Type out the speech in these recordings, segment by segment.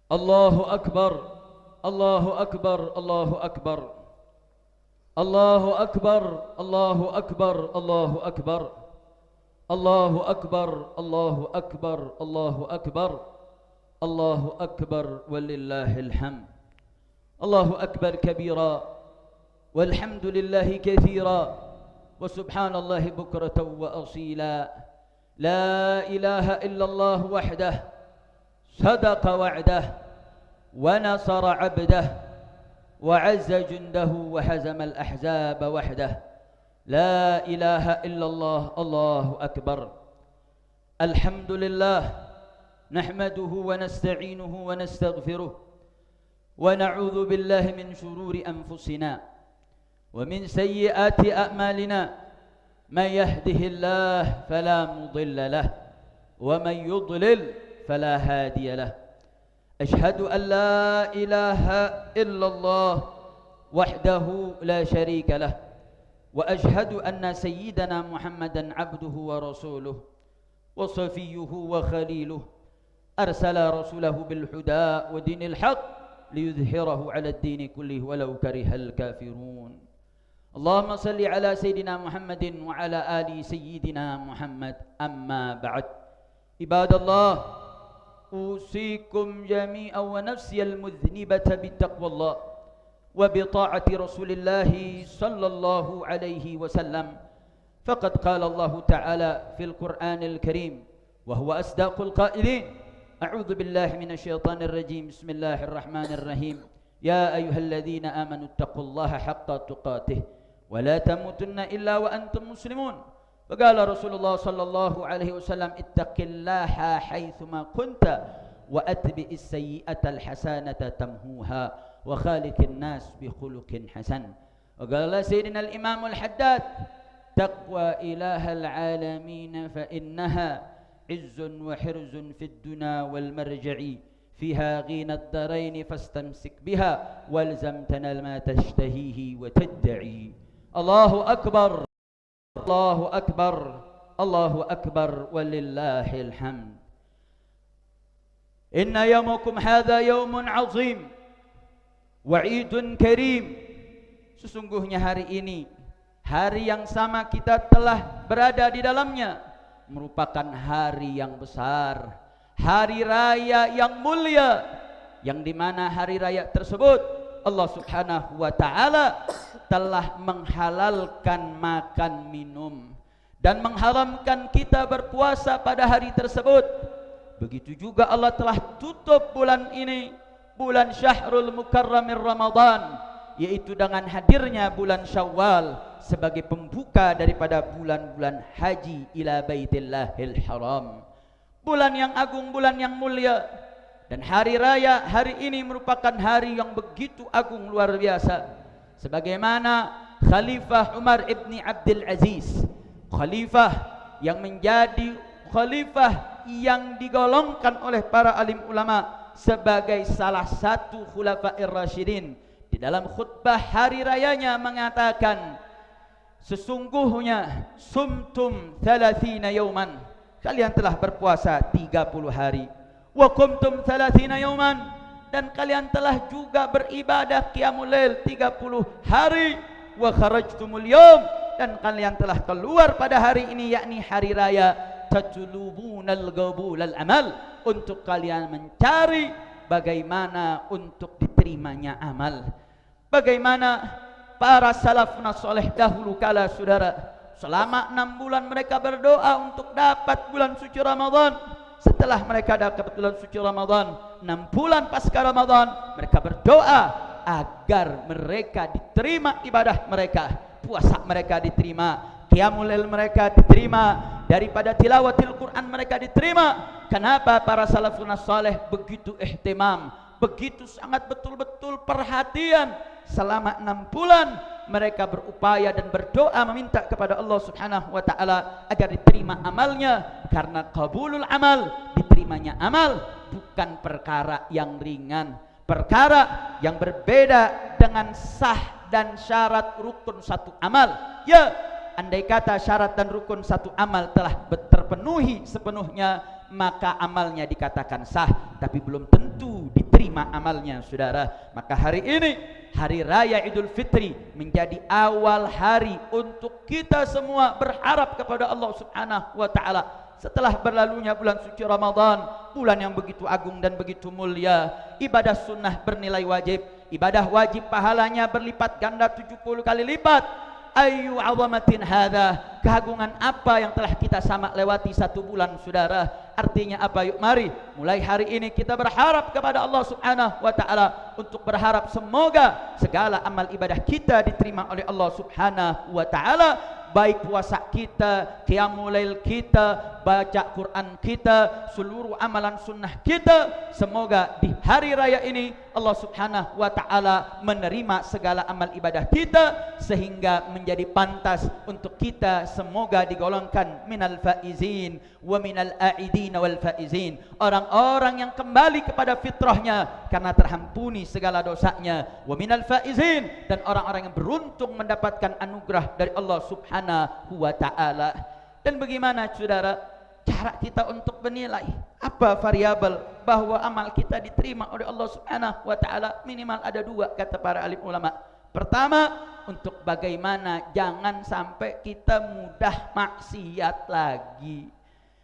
الله أكبر الله أكبر الله أكبر الله أكبر الله أكبر الله أكبر الله أكبر الله أكبر الله أكبر الله أكبر ولله الحمد. الله أكبر كبيرا والحمد لله كثيرا وسبحان الله بكرة وأصيلا. لا إله إلا الله وحده صدق وعده ونصر عبده وعز جنده وهزم الأحزاب وحده. لا إله إلا الله. الله أكبر. الحمد لله نحمده ونستعينه ونستغفره ونعوذ بالله من شرور أنفسنا ومن سيئات أعمالنا. من يهده الله فلا مضل له ومن يضلل فلا هادي له. أشهد أن لا إله إلا الله وحده لا شريك له وأشهد أن سيدنا محمدا عبده ورسوله وصفيه وخليله أرسل رسوله بالهدى ودين الحق ليظهره على الدين كله ولو كره الكافرون. اللهم صل على سيدنا محمد وعلى آل سيدنا محمد. أما بعد، عباد الله، أوصيكم جميعا ونفسي المذنبة بتقوى الله وبطاعة رسول الله صلى الله عليه وسلم. فقد قال الله تعالى في القرآن الكريم وهو أصدق القائلين: أعوذ بالله من الشيطان الرجيم. بسم الله الرحمن الرحيم. يا أيها الذين آمنوا اتقوا الله حق تقاته ولا تموتن إلا وأنتم مسلمون. وقال رسول الله صلى الله عليه وسلم: اتق الله حيثما كنت وأتبع السيئة الحسنة تمحوها وخالق الناس بخلق حسن. وقال سيدنا الإمام الحداد: تقوى إله العالمين فإنها عز وحرز في الدنا والمرجع فيها غين الدارين فاستمسك بها والزم تنال ما تشتهيه وتدعي. الله أكبر الله أكبر الله أكبر ولله الحمد. إن يومكم هذا يوم عظيم وعيد كريم. Sesungguhnya hari ini, hari yang sama kita telah berada di dalamnya, merupakan hari yang besar, hari raya yang mulia, yang dimana hari raya tersebut Allah subhanahu wa ta'ala telah menghalalkan makan minum dan mengharamkan kita berpuasa pada hari tersebut. Begitu juga Allah telah tutup bulan ini, bulan Syahrul Mukarramir Ramadan, yaitu dengan hadirnya bulan Syawal sebagai pembuka daripada bulan-bulan haji ila Baitillahil Haram. Bulan yang agung, bulan yang mulia, dan hari raya hari ini merupakan hari yang begitu agung luar biasa. Sebagaimana Khalifah Umar ibni Abdul Aziz, khalifah yang menjadi khalifah yang digolongkan oleh para alim ulama sebagai salah satu khulafair rasyidin, di dalam khutbah hari rayanya mengatakan, sesungguhnya sumtum 30 yauman, kalian telah berpuasa 30 hari. Wa qumtum 30 yauman, dan kalian telah juga beribadah qiyamul lail 30 hari. Wa kharajtumul yaum, dan kalian telah keluar pada hari ini, yakni hari raya, tatulubunal qabulal amal, untuk kalian mencari bagaimana untuk diterimanya amal. Bagaimana para salafun saleh dahulu kala, saudara, selama 6 bulan mereka berdoa untuk dapat bulan suci Ramadan. Setelah mereka dapat bulan suci Ramadan, 6 bulan pasca Ramadan, mereka berdoa agar mereka diterima ibadah mereka, puasa mereka diterima, qiyamul lail mereka diterima, daripada tilawatil Quran mereka diterima. Kenapa para salafun saleh begitu ihtimam, begitu sangat betul-betul perhatian? Selama 6 bulan mereka berupaya dan berdoa meminta kepada Allah subhanahu wa ta'ala agar diterima amalnya. Karena qabulul amal, diterimanya amal, bukan perkara yang ringan, perkara yang berbeda dengan sah dan syarat rukun satu amal. Ya, andai kata syarat dan rukun satu amal telah terpenuhi sepenuhnya, maka amalnya dikatakan sah, tapi belum tentu diterima diterima amalnya, saudara. Maka hari ini, hari raya Idul Fitri, menjadi awal hari untuk kita semua berharap kepada Allah Subhanahu wa Ta'ala. Setelah berlalunya bulan suci Ramadan, bulan yang begitu agung dan begitu mulia, ibadah sunnah bernilai wajib, ibadah wajib pahalanya berlipat ganda 70 kali lipat. Ayu azamatin hadha, keagungan apa yang telah kita sama lewati satu bulan, saudara. Artinya apa? Yuk mari mulai hari ini kita berharap kepada Allah Subhanahu wa Ta'ala, untuk berharap semoga segala amal ibadah kita diterima oleh Allah Subhanahu wa Ta'ala, baik puasa kita, qiyamul lail kita, baca Quran kita, seluruh amalan sunnah kita. Semoga di hari raya ini Allah Subhanahu wa Ta'ala menerima segala amal ibadah kita, sehingga menjadi pantas untuk kita semoga digolongkan minal faizin wa minal a'idin wal faizin, orang-orang yang kembali kepada fitrahnya karena terhampuni segala dosanya, wa minal faizin, dan orang-orang yang beruntung mendapatkan anugerah dari Allah Subhanahu wa Ta'ala. Dan bagaimana, saudara, cara kita untuk menilai apa variabel bahwa amal kita diterima oleh Allah Subhanahu wa Ta'ala? Minimal ada dua, kata para alim ulama. Pertama, untuk bagaimana jangan sampai kita mudah maksiat lagi.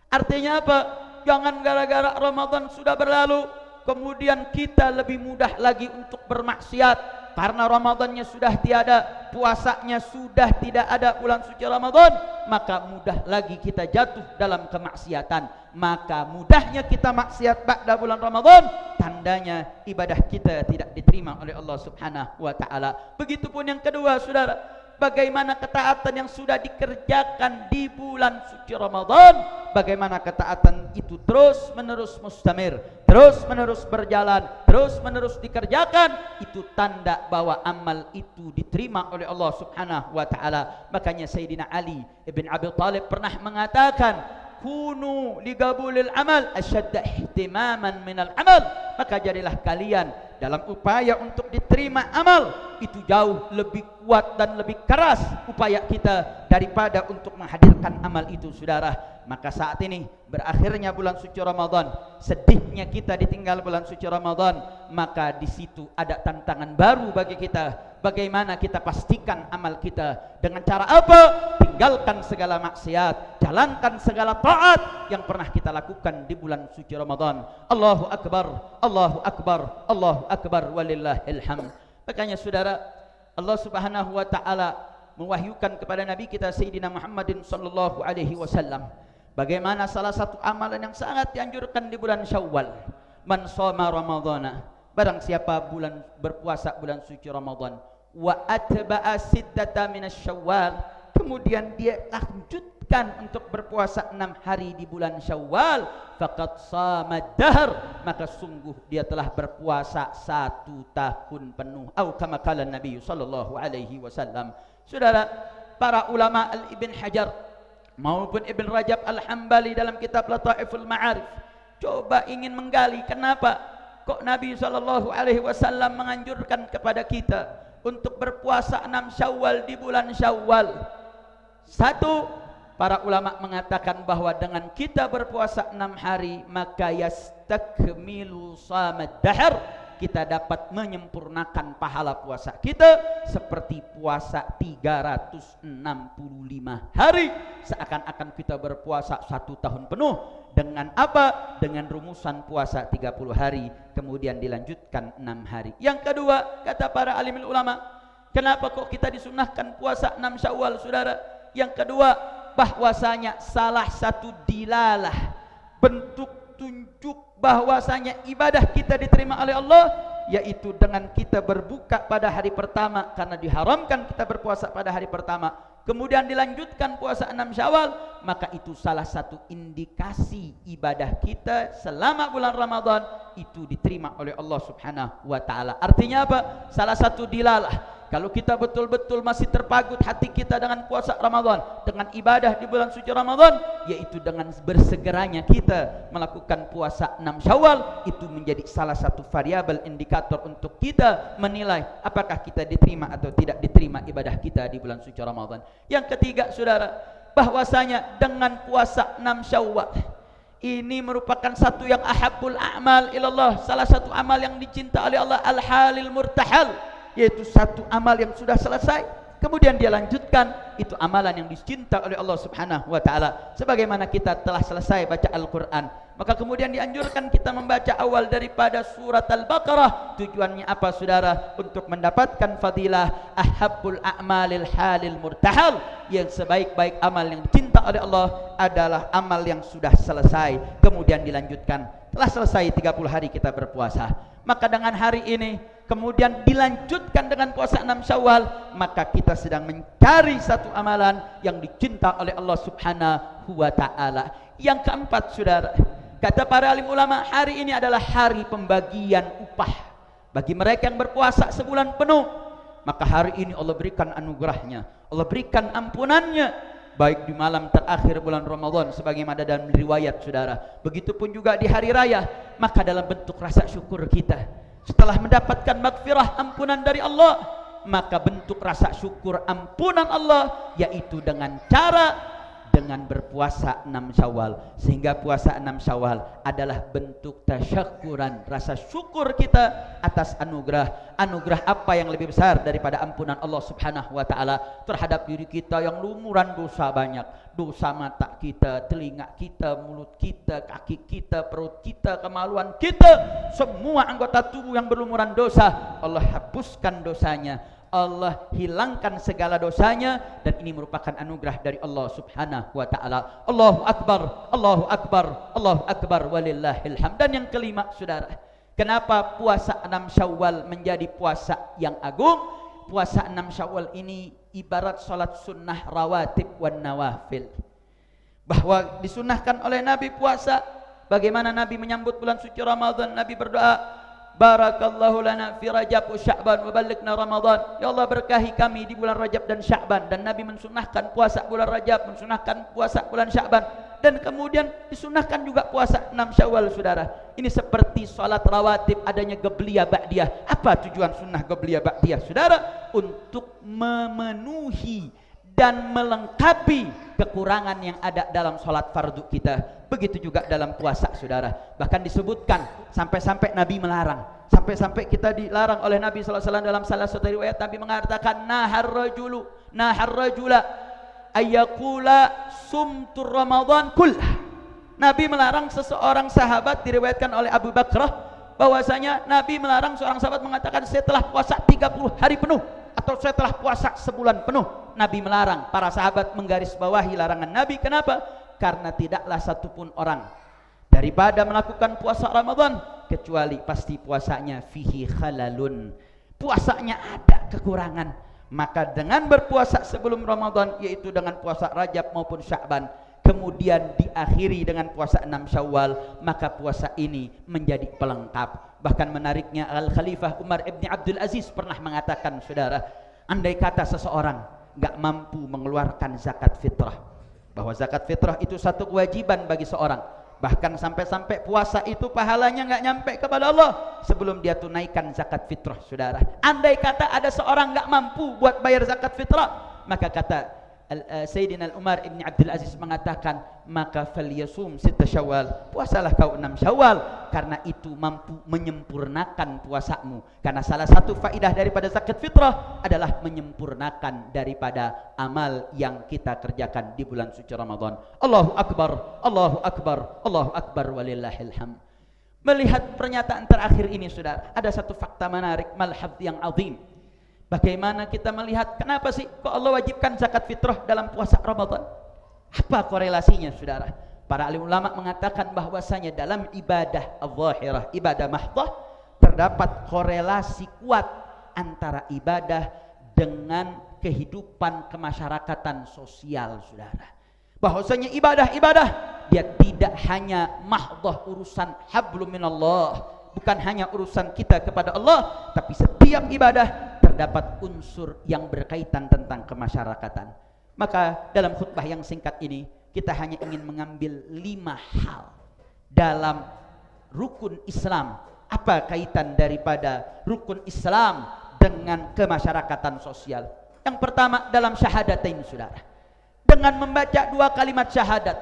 Artinya apa? Jangan gara-gara Ramadan sudah berlalu kemudian kita lebih mudah lagi untuk bermaksiat. Karena Ramadannya sudah tiada, puasanya sudah tidak ada bulan suci Ramadan, maka mudah lagi kita jatuh dalam kemaksiatan. Maka mudahnya kita maksiat pada bulan Ramadan, tandanya ibadah kita tidak diterima oleh Allah Subhanahu wa Ta'ala. Begitupun yang kedua, saudara, bagaimana ketaatan yang sudah dikerjakan di bulan suci Ramadan, bagaimana ketaatan itu terus menerus mustamir, terus menerus berjalan, terus menerus dikerjakan, itu tanda bahwa amal itu diterima oleh Allah Subhanahu wa Ta'ala. Makanya Sayyidina Ali ibn Abi Thalib pernah mengatakan, kunu ligabulil amal asyadda ihtimaman minal amal, maka jadilah kalian dalam upaya untuk diterima amal itu jauh lebih kuat dan lebih keras upaya kita daripada untuk menghadirkan amal itu, saudara. Maka saat ini berakhirnya bulan suci Ramadan, sedihnya kita ditinggal bulan suci Ramadan, maka di situ ada tantangan baru bagi kita. Bagaimana kita pastikan amal kita? Dengan cara apa? Tinggalkan segala maksiat, jalankan segala taat yang pernah kita lakukan di bulan suci Ramadan. Allahu Akbar, Allahu Akbar, Allahu Akbar, walillahil hamd. Makanya, saudara, Allah Subhanahu wa Ta'ala mewahyukan kepada Nabi kita Sayyidina Muhammadin sallallahu alaihi wasallam bagaimana salah satu amalan yang sangat dianjurkan di bulan Syawal. Man shoma Ramadhana, barang siapa berpuasa bulan suci Ramadan, wa atba'a sittata minasy Syawal, kemudian dia lanjutkan untuk berpuasa 6 hari di bulan Syawal, faqad samad dahr, maka sungguh dia telah berpuasa 1 tahun penuh. Atau kama qala Nabi sallallahu alaihi wasallam. Saudara, para ulama Al-Ibn Hajar maupun Ibn Rajab Al-Hambali dalam kitab Lataiful Ma'arif coba ingin menggali kenapa kok Nabi sallallahu alaihi wasallam menganjurkan kepada kita untuk berpuasa 6 Syawal di bulan Syawal. Satu, para ulama mengatakan bahwa dengan kita berpuasa 6 hari maka yastakmilu samad dahr, kita dapat menyempurnakan pahala puasa kita seperti puasa 365 hari, seakan-akan kita berpuasa 1 tahun penuh. Dengan apa? Dengan rumusan puasa 30 hari kemudian dilanjutkan 6 hari. Yang kedua, kata para alim ulama, kenapa kok kita disunahkan puasa 6 Syawal, saudara? Yang kedua, bahwasanya salah satu dilalah, bentuk tunjuk bahwasanya ibadah kita diterima oleh Allah, yaitu dengan kita berbuka pada hari pertama, karena diharamkan kita berpuasa pada hari pertama, kemudian dilanjutkan puasa 6 Syawal, maka itu salah satu indikasi ibadah kita selama bulan Ramadan itu diterima oleh Allah Subhanahu wa Ta'ala. Artinya apa? Salah satu dilalah kalau kita betul-betul masih terpagut hati kita dengan puasa Ramadan, dengan ibadah di bulan suci Ramadan, yaitu dengan bersegeranya kita melakukan puasa 6 Syawal, itu menjadi salah satu variabel indikator untuk kita menilai apakah kita diterima atau tidak diterima ibadah kita di bulan suci Ramadan. Yang ketiga, saudara, bahwasanya dengan puasa 6 Syawal Ini merupakan satu yang ahabbul a'mal ilallah, salah satu amal yang dicinta oleh Allah, al-halil murtahal, yaitu satu amal yang sudah selesai kemudian dia lanjutkan, itu amalan yang dicinta oleh Allah Subhanahu wa taala. Sebagaimana kita telah selesai baca Al-Qur'an, maka kemudian dianjurkan kita membaca awal daripada surat Al-Baqarah. Tujuannya apa saudara? Untuk mendapatkan fadilah ahabbul a'malil halil murtahal, yang sebaik-baik amal yang dicinta oleh Allah adalah amal yang sudah selesai kemudian dilanjutkan. Telah selesai 30 hari kita berpuasa, maka dengan hari ini kemudian dilanjutkan dengan puasa 6 Syawal, maka kita sedang mencari satu amalan yang dicinta oleh Allah Subhanahu wa taala. Yang keempat saudara, kata para alim ulama, hari ini adalah hari pembagian upah bagi mereka yang berpuasa sebulan penuh. Maka hari ini Allah berikan anugerahnya, Allah berikan ampunannya, baik di malam terakhir bulan Ramadan sebagaimana dalam riwayat saudara, begitupun juga di hari raya. Maka dalam bentuk rasa syukur kita setelah mendapatkan magfirah, ampunan dari Allah, maka bentuk rasa syukur ampunan Allah yaitu dengan cara dengan berpuasa 6 Syawal. Sehingga puasa 6 Syawal adalah bentuk tasyakuran, rasa syukur kita atas anugerah. Anugerah apa yang lebih besar daripada ampunan Allah Subhanahu wa taala terhadap diri kita yang lumuran dosa banyak. Dosa mata kita, telinga kita, mulut kita, kaki kita, perut kita, kemaluan kita, semua anggota tubuh yang berlumuran dosa, Allah hapuskan dosanya, Allah hilangkan segala dosanya, dan ini merupakan anugerah dari Allah Subhanahu wa taala. Allahu akbar, Allahu akbar, Allahu akbar walillahil hamd. Dan yang kelima saudara, kenapa puasa 6 Syawal menjadi puasa yang agung? Puasa 6 Syawal ini ibarat salat sunnah rawatib wan nawafil, bahwa disunahkan oleh Nabi puasa. Bagaimana Nabi menyambut bulan suci Ramadan? Nabi berdoa, barakallahu lana fi Rajab wa Sya'ban wa ballighna Ramadan. Ya Allah, berkahi kami di bulan Rajab dan Sya'ban. Dan Nabi mensunahkan puasa bulan Rajab, mensunahkan puasa bulan Sya'ban, dan kemudian disunahkan juga puasa 6 Syawal saudara. Ini seperti salat rawatib, adanya gebliyah ba'diyah. Apa tujuan sunnah gebliyah ba'diyah saudara? Untuk memenuhi dan melengkapi kekurangan yang ada dalam salat fardu kita. Begitu juga dalam puasa saudara. Bahkan disebutkan sampai-sampai Nabi melarang, sampai-sampai kita dilarang oleh Nabi SAW. Dalam salah satu riwayat Nabi mengatakan, nahar rajula ayyakula sumtur Ramadan kullah. Nabi melarang seseorang sahabat, diriwayatkan oleh Abu Bakrah, bahwasanya Nabi melarang seorang sahabat mengatakan, saya telah puasa 30 hari penuh, atau saya telah puasa sebulan penuh. Nabi melarang. Para sahabat menggarisbawahi larangan Nabi. Kenapa? Karena tidaklah satupun orang daripada melakukan puasa Ramadan kecuali pasti puasanya fihi khalalun, puasanya ada kekurangan. Maka dengan berpuasa sebelum Ramadan, yaitu dengan puasa Rajab maupun Sya'ban, kemudian diakhiri dengan puasa 6 Syawal, maka puasa ini menjadi pelengkap. Bahkan menariknya, Al-Khalifah Umar ibn Abdul Aziz pernah mengatakan saudara, andai kata seseorang gak mampu mengeluarkan zakat fitrah, bahwa zakat fitrah itu satu kewajiban bagi seorang, bahkan sampai-sampai puasa itu pahalanya gak nyampe kepada Allah sebelum dia tunaikan zakat fitrah saudara. Andai kata ada seorang gak mampu buat bayar zakat fitrah, maka kata Sayyidina Umar ibn Abdul Aziz mengatakan, maka falyasum 6 Syawal, puasalah kau 6 Syawal, karena itu mampu menyempurnakan puasamu. Karena salah satu faidah daripada zakat fitrah adalah menyempurnakan daripada amal yang kita kerjakan di bulan suci Ramadan. Allahu akbar, Allahu akbar, Allahu akbar walillahil hamd. Melihat pernyataan terakhir ini saudara, ada satu fakta menarik, malhadz yang azim. Bagaimana kita melihat, kenapa sih kok Allah wajibkan zakat fitrah dalam puasa Ramadan? Apa korelasinya saudara? Para alim ulama mengatakan bahwasanya dalam ibadah al-zahirah, ibadah mahdah, terdapat korelasi kuat antara ibadah dengan kehidupan kemasyarakatan sosial saudara. Bahwasanya ibadah-ibadah dia tidak hanya mahdah urusan hablum minallah, bukan hanya urusan kita kepada Allah, tapi setiap ibadah terdapat unsur yang berkaitan tentang kemasyarakatan. Maka dalam khutbah yang singkat ini, kita hanya ingin mengambil 5 hal dalam rukun Islam. Apa kaitan daripada rukun Islam dengan kemasyarakatan sosial? Yang pertama, dalam syahadatain saudara, dengan membaca 2 kalimat syahadat,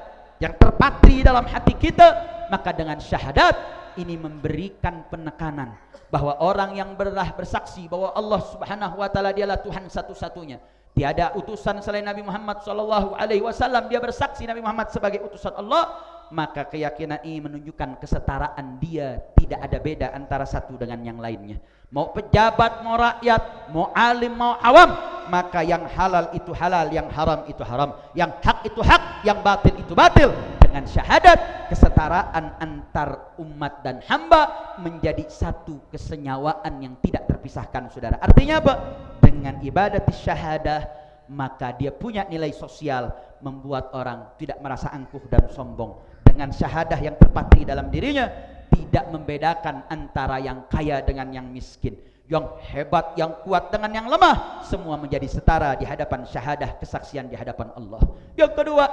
yang terpatri dalam hati kita, maka dengan syahadat ini memberikan penekanan bahwa orang yang bersaksi bahwa Allah Subhanahu wa taala dialah Tuhan satu-satunya, tiada utusan selain Nabi Muhammad sallallahu alaihi wasallam, dia bersaksi Nabi Muhammad sebagai utusan Allah, maka keyakinan ini menunjukkan kesetaraan dia, tidak ada beda antara satu dengan yang lainnya. Mau pejabat, mau rakyat, mau alim, mau awam, maka yang halal itu halal, yang haram itu haram, yang hak itu hak, yang batil itu batil. Dengan syahadat, kesetaraan antar umat dan hamba menjadi satu kesenyawaan yang tidak terpisahkan, saudara. Artinya apa? Dengan ibadat syahadah, maka dia punya nilai sosial, membuat orang tidak merasa angkuh dan sombong. Dengan syahadah yang terpatri dalam dirinya, tidak membedakan antara yang kaya dengan yang miskin, yang hebat, yang kuat dengan yang lemah, semua menjadi setara di hadapan syahadah, kesaksian di hadapan Allah. Yang kedua,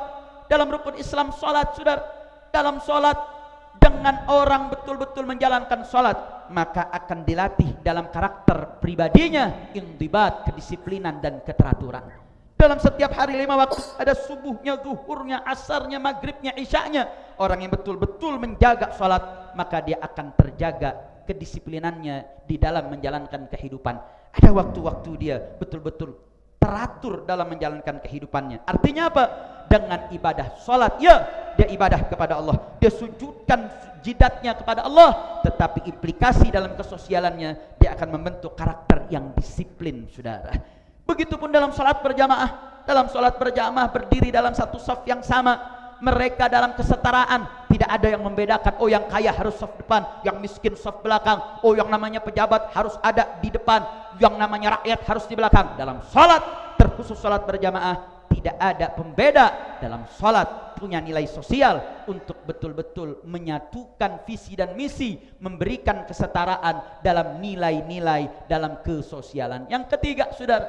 dalam rukun Islam salat, saudara. Dalam salat, dengan orang betul-betul menjalankan salat, maka akan dilatih dalam karakter pribadinya intibat, kedisiplinan dan keteraturan. Dalam setiap hari 5 waktu, ada subuhnya, zuhurnya, asarnya, maghribnya, isyanya. Orang yang betul-betul menjaga salat, maka dia akan terjaga kedisiplinannya di dalam menjalankan kehidupan. Ada waktu-waktu dia betul-betul teratur dalam menjalankan kehidupannya. Artinya apa? Dengan ibadah salat, ya, dia ibadah kepada Allah, dia sujudkan jidatnya kepada Allah, tetapi implikasi dalam kesosialannya, dia akan membentuk karakter yang disiplin, saudara. Begitupun dalam salat berjamaah. Dalam salat berjamaah berdiri dalam satu saf yang sama, mereka dalam kesetaraan, tidak ada yang membedakan, oh yang kaya harus saf depan, yang miskin saf belakang, oh yang namanya pejabat harus ada di depan, yang namanya rakyat harus di belakang. Dalam salat, terkhusus salat berjamaah, tidak ada pembeda. Dalam salat punya nilai sosial untuk betul-betul menyatukan visi dan misi, memberikan kesetaraan dalam nilai-nilai dalam kesosialan. Yang ketiga, saudara,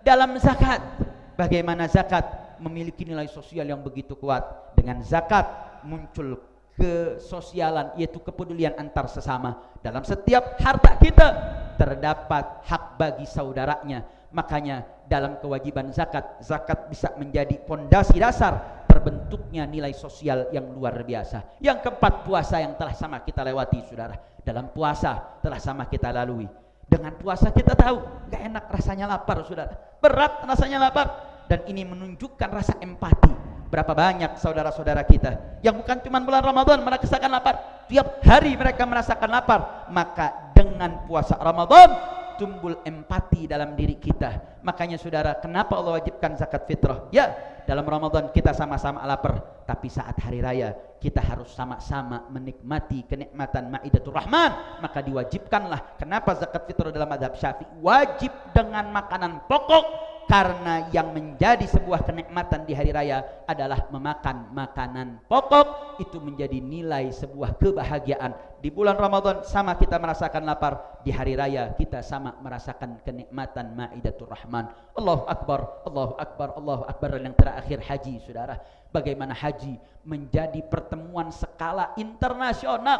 dalam zakat, bagaimana zakat memiliki nilai sosial yang begitu kuat. Dengan zakat muncul kesosialan, yaitu kepedulian antar sesama. Dalam setiap harta kita terdapat hak bagi saudaranya. Makanya dalam kewajiban zakat, zakat bisa menjadi pondasi dasar terbentuknya nilai sosial yang luar biasa. Yang keempat, puasa yang telah sama kita lewati, saudara. Dalam puasa telah sama kita lalui. Dengan puasa kita tahu gak enak rasanya lapar, saudara. Berat rasanya lapar. Dan ini menunjukkan rasa empati. Berapa banyak saudara-saudara kita yang bukan cuma bulan Ramadan merasakan lapar, tiap hari mereka merasakan lapar. Maka dengan puasa Ramadan tumbuh empati dalam diri kita. Makanya saudara, kenapa Allah wajibkan zakat fitrah? Ya, dalam Ramadan kita sama-sama lapar, tapi saat hari raya kita harus sama-sama menikmati kenikmatan Maidatur Rahman. Maka diwajibkanlah. Kenapa zakat fitrah dalam mazhab Syafi'i wajib dengan makanan pokok? Karena yang menjadi sebuah kenikmatan di hari raya adalah memakan makanan pokok. Itu menjadi nilai sebuah kebahagiaan. Di bulan Ramadan sama kita merasakan lapar, di hari raya kita sama merasakan kenikmatan Maidatur Rahman. Allahu Akbar, Allahu Akbar, Allahu Akbar. Dan yang terakhir, haji, saudara. Bagaimana haji menjadi pertemuan skala internasional.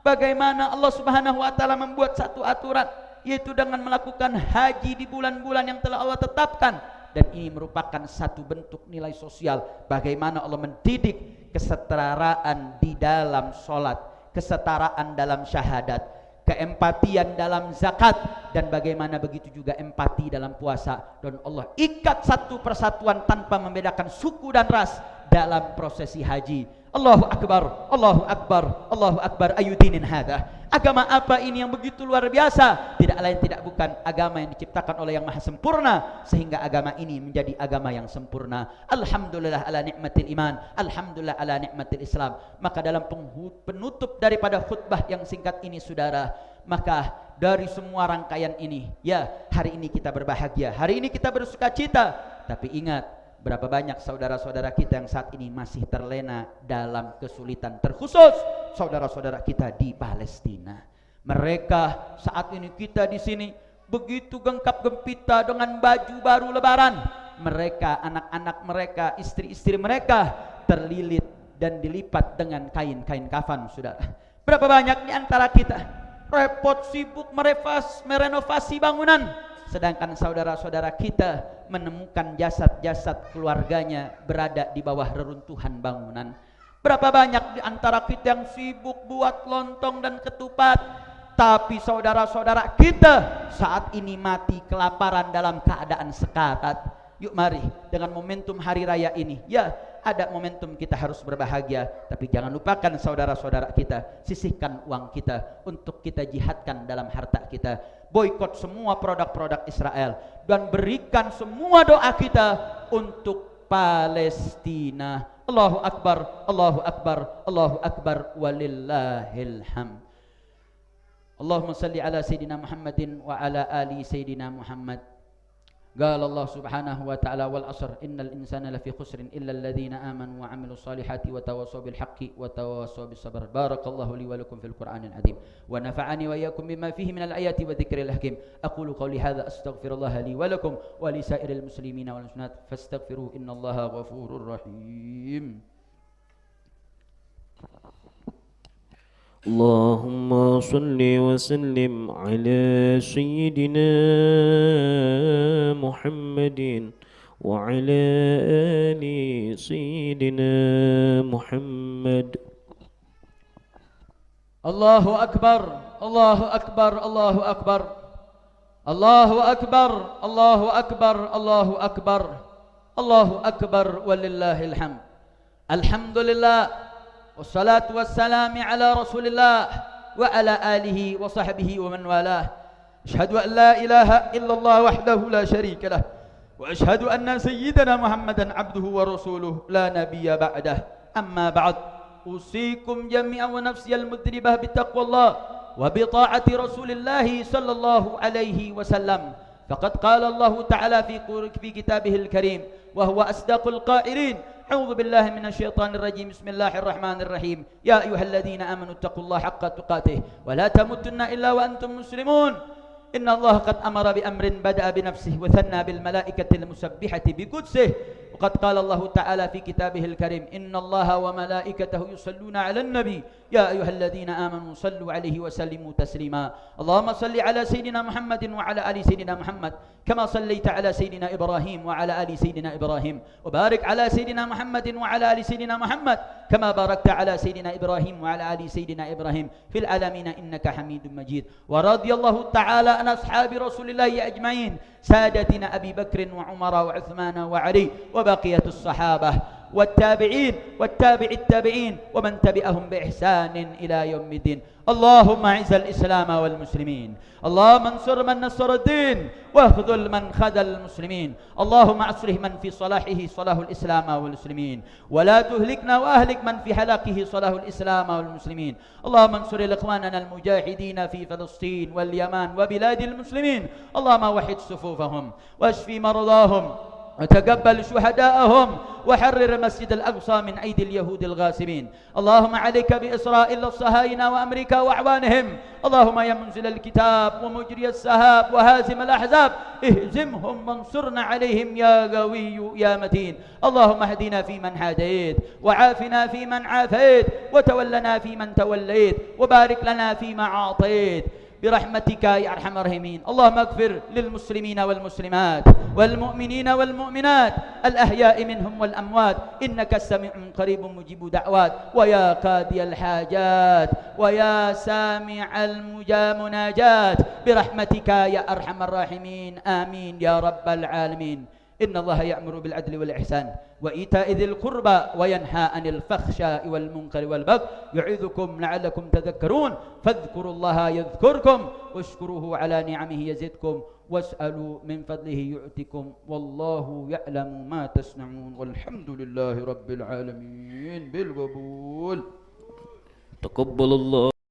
Bagaimana Allah Subhanahu wa taala membuat satu aturan, yaitu dengan melakukan haji di bulan-bulan yang telah Allah tetapkan. Dan ini merupakan satu bentuk nilai sosial. Bagaimana Allah mendidik kesetaraan di dalam sholat, kesetaraan dalam syahadat, keempatian dalam zakat, dan bagaimana begitu juga empati dalam puasa. Dan Allah ikat satu persatuan tanpa membedakan suku dan ras dalam prosesi haji. Allahu Akbar, Allahu Akbar, Allahu Akbar. Ayudinin hadha. Agama apa ini yang begitu luar biasa? Tidak lain tidak bukan agama yang diciptakan oleh yang maha sempurna, sehingga agama ini menjadi agama yang sempurna. Alhamdulillah ala nikmatil iman, alhamdulillah ala nikmatil Islam. Maka dalam penutup daripada khutbah yang singkat ini, saudara, maka dari semua rangkaian ini, ya, hari ini kita berbahagia, hari ini kita bersukacita. Tapi ingat, berapa banyak saudara-saudara kita yang saat ini masih terlena dalam kesulitan, terkhusus saudara-saudara kita di Palestina. Mereka saat ini, kita di sini begitu genggam gempita dengan baju baru lebaran. Mereka, anak-anak mereka, istri-istri mereka terlilit dan dilipat dengan kain-kain kafan, saudara. Berapa banyak di antara kita repot sibuk merenovasi bangunan, sedangkan saudara-saudara kita menemukan jasad-jasad keluarganya berada di bawah reruntuhan bangunan. Berapa banyak di antara kita yang sibuk buat lontong dan ketupat, tapi saudara-saudara kita saat ini mati kelaparan dalam keadaan sekarat. Yuk mari dengan momentum hari raya ini, ya ada momentum kita harus berbahagia, tapi jangan lupakan saudara-saudara kita, sisihkan uang kita untuk kita jihadkan dalam harta kita. Boykot semua produk-produk Israel dan berikan semua doa kita untuk Palestina. Allahu Akbar, Allahu Akbar, Allahu Akbar, walillahil hamd. Allahumma salli ala Sayyidina Muhammadin wa ala ali Sayyidina Muhammad. قال الله سبحانه وتعالى والعصر إن الإنسان لفي خسر إلا الذين آمنوا وعملوا الصالحات وتواصوا بالحق وتواصوا بالصبر. بارك الله لي ولكم في القرآن العظيم ونفعني وإياكم بما فيه من الآيات والذكر الحكيم. أقول قولي هذا أستغفر الله لي ولكم ولسائر المسلمين والمسلمات فاستغفروه إن الله غفور رحيم. اللهم صل وسلم على سيدنا محمد وعلى آل سيدنا محمد. الله أكبر، الله أكبر، الله أكبر، الله أكبر، الله أكبر، الله أكبر، الله أكبر ولله الحمد. الحمد لله والصلاة والسلام على رسول الله وعلى آله وصحبه ومن والاه. أشهد أن لا إله إلا الله وحده لا شريك له وأشهد أن سيدنا محمدا عبده ورسوله لا نبي بعده. أما بعد، أوصيكم جميعا ونفسي المذنبة بتقوى الله وبطاعة رسول الله صلى الله عليه وسلم. فقد قال الله تعالى في كتابه الكريم وهو أصدق القائلين: أعوذ بالله من الشيطان الرجيم بسم الله الرحمن الرحيم يا أيها الذين آمنوا اتقوا الله حق تقاته ولا تموتن إلا وأنتم مسلمون إن الله قد أمر بأمر بدأ بنفسه وثنى بالملائكة المسبحة بقدسه وقد قال الله تعالى في كتابه الكريم إن الله وملائكته يصلون على النبي يا أيها الذين آمنوا صلوا عليه وسلموا تسليما. اللهم صل على سيدنا محمد وعلى آل سيدنا محمد كما صليت على سيدنا إبراهيم وعلى آل سيدنا إبراهيم وبارك على سيدنا محمد وعلى آل سيدنا محمد كما باركت على سيدنا إبراهيم وعلى آل سيدنا إبراهيم في العالمين إنك حميد مجيد. ورضي الله تعالى عن أصحاب رسول الله أجمعين سادتنا أبي بكر وعمر وعثمان وعلي وبقية الصحابة والتابعين والتابع التابعين ومن تبعهم بإحسان إلى يوم الدين. اللهم اعز الإسلام والمسلمين، اللهم انصر من نصر الدين واخذل من خذل المسلمين، اللهم أصلح من في صلاحه صلاح الإسلام والمسلمين ولا تهلكنا وأهلك من في هلاكه صلاح الإسلام والمسلمين. اللهم انصر إخواننا المجاهدين في فلسطين واليمن وبلاد المسلمين، اللهم وحد صفوفهم واشفي مرضاهم وتقبل شهداءهم وحرر المسجد الأقصى من أيدي اليهود الغاصبين. اللهم عليك بإسرائيل الصهاينة وأمريكا وأعوانهم، اللهم يا منزل الكتاب ومجري السحاب وهازم الأحزاب اهزمهم وانصرنا عليهم يا قوي يا متين. اللهم اهدنا فيمن هديت وعافنا فيمن عافيت وتولنا فيمن توليت وبارك لنا فيما أعطيت برحمتك يا أرحم الراحمين. اللهم اغفر للمسلمين والمسلمات والمؤمنين والمؤمنات الأحياء منهم والأموات إنك السميع قريب مجيب دعوات ويا قاضي الحاجات ويا سامع المناجات برحمتك يا أرحم الراحمين. آمين يا رب العالمين. إن الله يأمر بالعدل والإحسان وإيتاء ذي القربى وينهى عن الفحشاء والمنكر والبغي يعظكم لعلكم تذكرون فاذكروا الله يذكركم واشكروه على نعمه يزدكم واسألوا من فضله يؤتكم والله يعلم ما تصنعون والحمد لله رب العالمين بالقبول. تقبل الله.